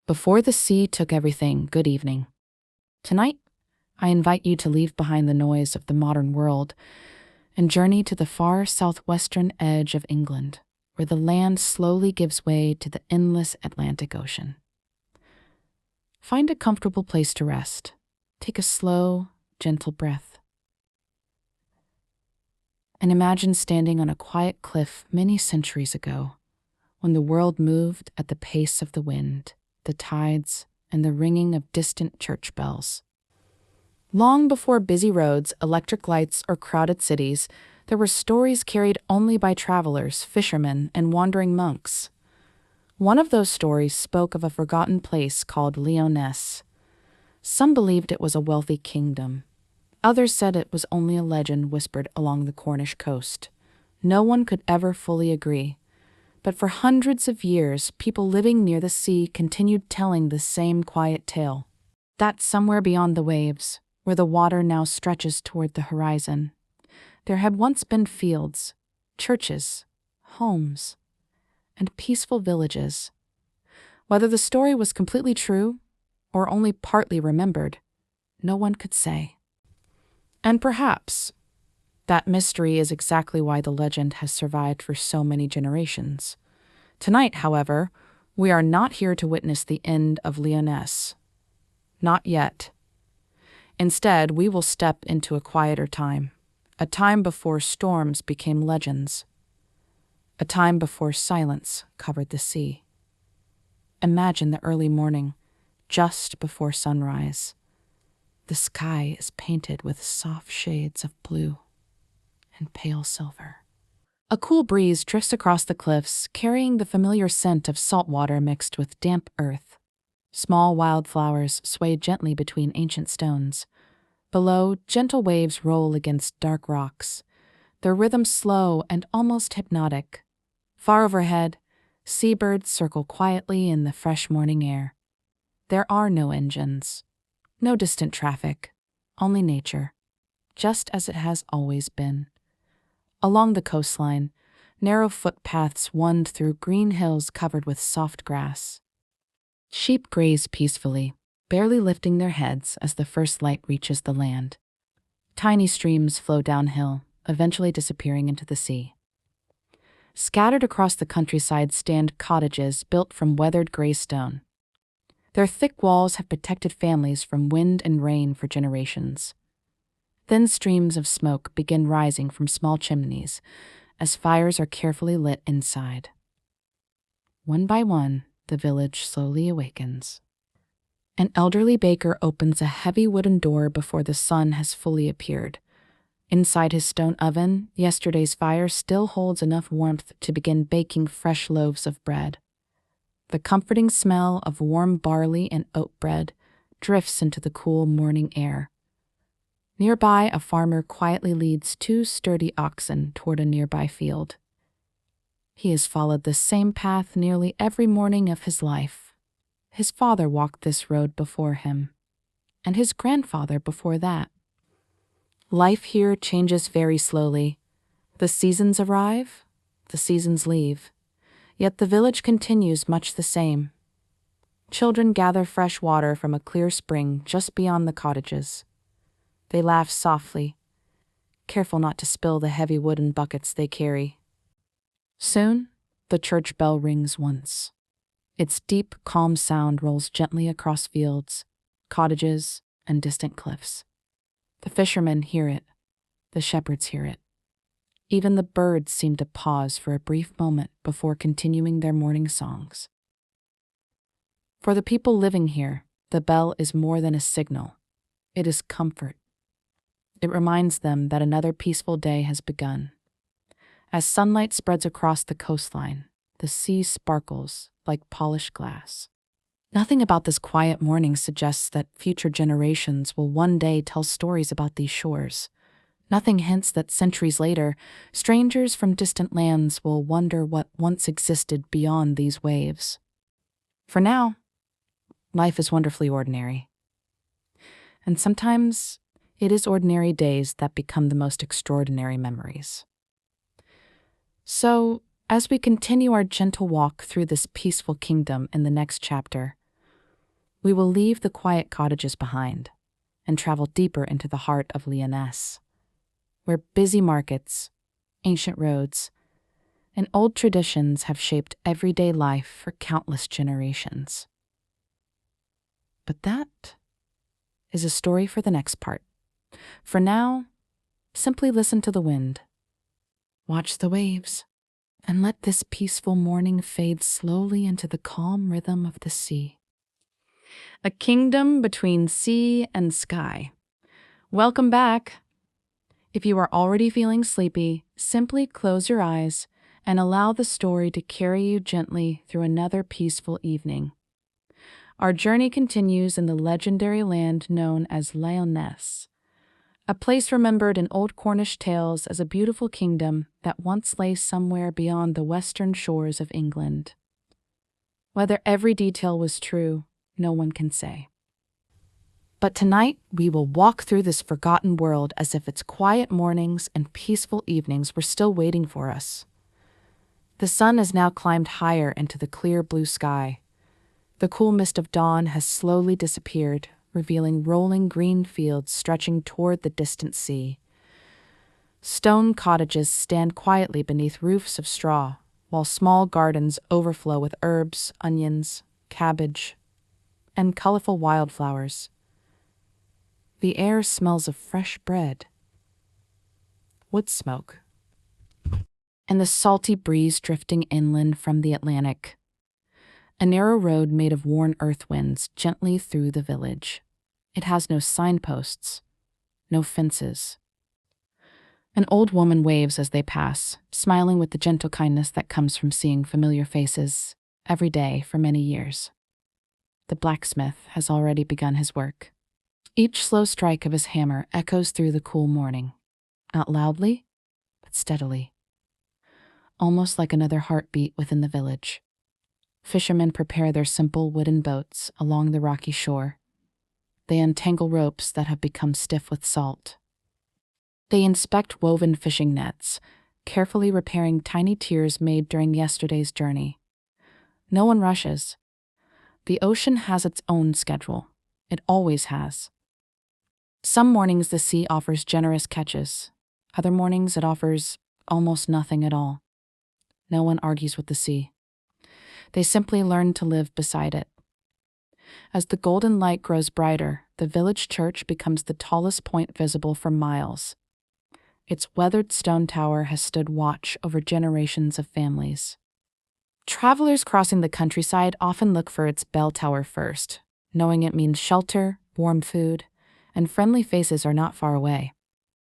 Before the sea took everything, good evening. Tonight, I invite you to leave behind the noise of the modern world and journey to the far southwestern edge of England, where the land slowly gives way to the endless Atlantic Ocean. Find a comfortable place to rest. Take a slow, gentle breath. And imagine standing on a quiet cliff many centuries ago, when the world moved at the pace of the wind, the tides, and the ringing of distant church bells. Long before busy roads, electric lights, or crowded cities, there were stories carried only by travelers, fishermen, and wandering monks. One of those stories spoke of a forgotten place called Lyonesse. Some believed it was a wealthy kingdom. Others said it was only a legend whispered along the Cornish coast. No one could ever fully agree. But for hundreds of years, people living near the sea continued telling the same quiet tale. That somewhere beyond the waves, where the water now stretches toward the horizon, there had once been fields, churches, homes, and peaceful villages. Whether the story was completely true or only partly remembered, no one could say. And perhaps that mystery is exactly why the legend has survived for so many generations. Tonight, however, we are not here to witness the end of Lyonesse. Not yet. Instead, we will step into a quieter time, a time before storms became legends, a time before silence covered the sea. Imagine the early morning, just before sunrise. The sky is painted with soft shades of blue and pale silver. A cool breeze drifts across the cliffs, carrying the familiar scent of salt water mixed with damp earth. Small wildflowers sway gently between ancient stones. Below, gentle waves roll against dark rocks, their rhythm slow and almost hypnotic. Far overhead, seabirds circle quietly in the fresh morning air. There are no engines, no distant traffic, only nature, just as it has always been. Along the coastline, narrow footpaths wound through green hills covered with soft grass. Sheep graze peacefully, barely lifting their heads as the first light reaches the land. Tiny streams flow downhill, eventually disappearing into the sea. Scattered across the countryside stand cottages built from weathered gray stone. Their thick walls have protected families from wind and rain for generations. Thin streams of smoke begin rising from small chimneys as fires are carefully lit inside. One by one, the village slowly awakens. An elderly baker opens a heavy wooden door before the sun has fully appeared. Inside his stone oven, yesterday's fire still holds enough warmth to begin baking fresh loaves of bread. The comforting smell of warm barley and oat bread drifts into the cool morning air. Nearby, a farmer quietly leads 2 sturdy oxen toward a nearby field. He has followed the same path nearly every morning of his life. His father walked this road before him, and his grandfather before that. Life here changes very slowly. The seasons arrive, the seasons leave, yet the village continues much the same. Children gather fresh water from a clear spring just beyond the cottages. They laugh softly, careful not to spill the heavy wooden buckets they carry. Soon, the church bell rings once. Its deep, calm sound rolls gently across fields, cottages, and distant cliffs. The fishermen hear it. The shepherds hear it. Even the birds seem to pause for a brief moment before continuing their morning songs. For the people living here, the bell is more than a signal. It is comfort. It reminds them that another peaceful day has begun. As sunlight spreads across the coastline, the sea sparkles like polished glass. Nothing about this quiet morning suggests that future generations will one day tell stories about these shores. Nothing hints that centuries later, strangers from distant lands will wonder what once existed beyond these waves. For now, life is wonderfully ordinary. And sometimes it is ordinary days that become the most extraordinary memories. So, as we continue our gentle walk through this peaceful kingdom in the next chapter, We will leave the quiet cottages behind and travel deeper into the heart of Lyonesse, where busy markets, ancient roads, and old traditions have shaped everyday life for countless generations. But that is a story for the next part. For now, simply listen to the wind, watch the waves, and let this peaceful morning fade slowly into the calm rhythm of the sea. A kingdom between sea and sky. Welcome back. If you are already feeling sleepy, simply close your eyes and allow the story to carry you gently through another peaceful evening. Our journey continues in the legendary land known as Lyonesse, a place remembered in old Cornish tales as a beautiful kingdom that once lay somewhere beyond the western shores of England. Whether every detail was true, no one can say. But tonight, we will walk through this forgotten world as if its quiet mornings and peaceful evenings were still waiting for us. The sun has now climbed higher into the clear blue sky. The cool mist of dawn has slowly disappeared, revealing rolling green fields stretching toward the distant sea. Stone cottages stand quietly beneath roofs of straw, while small gardens overflow with herbs, onions, cabbage, and colorful wildflowers. The air smells of fresh bread, wood smoke, and the salty breeze drifting inland from the Atlantic. A narrow road made of worn earth winds gently through the village. It has no signposts, no fences. An old woman waves as they pass, smiling with the gentle kindness that comes from seeing familiar faces every day for many years. The blacksmith has already begun his work. Each slow strike of his hammer echoes through the cool morning, not loudly, but steadily, almost like another heartbeat within the village. Fishermen prepare their simple wooden boats along the rocky shore. They untangle ropes that have become stiff with salt. They inspect woven fishing nets, carefully repairing tiny tears made during yesterday's journey. No one rushes. The ocean has its own schedule. It always has. Some mornings the sea offers generous catches. Other mornings it offers almost nothing at all. No one argues with the sea. They simply learn to live beside it. As the golden light grows brighter, the village church becomes the tallest point visible for miles. Its weathered stone tower has stood watch over generations of families. Travelers crossing the countryside often look for its bell tower first, knowing it means shelter, warm food, and friendly faces are not far away.